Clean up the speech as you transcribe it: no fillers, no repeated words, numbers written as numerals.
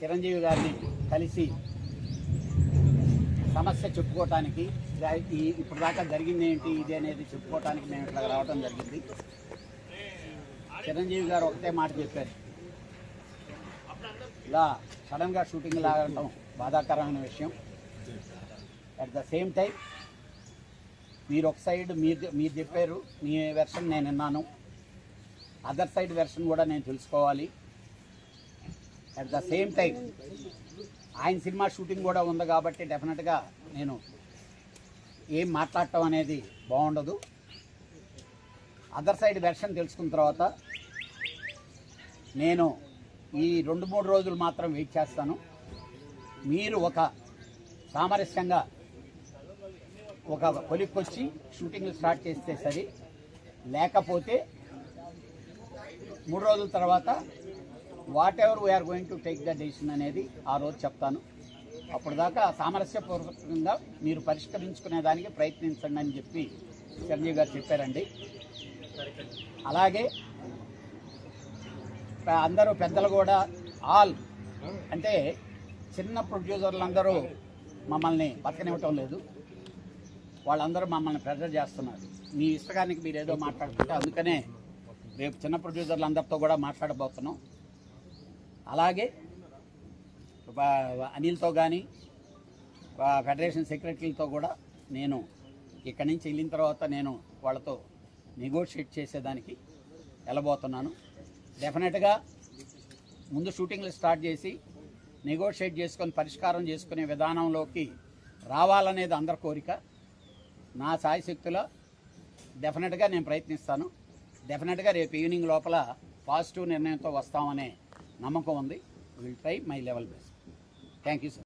చిరంజీవి గారిని కలిసి సమస్య చెప్పుకోవటానికి, ఇప్పుడు దాకా జరిగింది ఏంటి ఇది అనేది చెప్పుకోవటానికి మేము ఇట్లా రావడం జరిగింది. చిరంజీవి గారు ఒకటే మాట చెప్పారు, ఇలా సడన్గా షూటింగ్ లాగడం బాధాకరమైన విషయం. అట్ ద సేమ్ టైం మీరు ఒక సైడ్ మీరు చెప్పారు, మీ వెర్షన్ నేను విన్నాను, అదర్ సైడ్ వెర్షన్ కూడా నేను తెలుసుకోవాలి. అట్ ద సేమ్ టైం ఆయన సినిమా షూటింగ్ కూడా ఉంది కాబట్టి డెఫినెట్గా నేను ఏం మాట్లాడటం అనేది బాగుండదు. అదర్ సైడ్ వెర్షన్ తెలుసుకున్న తర్వాత నేను ఈ 2-3 రోజులు మాత్రం వెయిట్ చేస్తాను. మీరు ఒక సామరస్యంగా ఒక కొలిక్కొచ్చి షూటింగ్లు స్టార్ట్ చేస్తే సరి, లేకపోతే 3 రోజుల తర్వాత whatever we are going to take the decision అనేది ఆ రోజు చెప్తాను. అప్పుడు దాకా సామరస్యపూర్వకంగా మీరు పరిష్కరించుకునే దానికి ప్రయత్నించండి అని చెప్పి చిరంజీవి గారు చెప్పారండి. అలాగే అందరూ పెద్దలు కూడా ఆల్ అంటే చిన్న ప్రొడ్యూసర్లు అందరూ మమ్మల్ని బతకనివ్వటం లేదు, వాళ్ళందరూ మమ్మల్ని ప్రెజర్ చేస్తున్నారు. మీ ఇష్టకానికి మీరు ఏదో మాట్లాడుతుంటే అందుకనే రేపు చిన్న ప్రొడ్యూసర్లు అందరితో కూడా మాట్లాడబోతున్నాం. అలాగే అనిల్తో కానీ ఫెడరేషన్ సెక్రటరీలతో కూడా నేను ఇక్కడి నుంచి వెళ్ళిన తర్వాత నేను వాళ్ళతో నెగోషియేట్ చేసేదానికి వెళ్ళబోతున్నాను. డెఫినెట్గా ముందు షూటింగ్లు స్టార్ట్ చేసి నెగోషియేట్ చేసుకొని పరిష్కారం చేసుకునే విధానంలోకి రావాలనేది అందరి కోరిక. నా సాయశక్తిలో డెఫినెట్గా నేను ప్రయత్నిస్తాను. డెఫినెట్గా రేపు ఈవినింగ్ లోపల పాజిటివ్ నిర్ణయంతో వస్తామనే నమ్మకం ఉంది. Will try my level best. Thank you sir.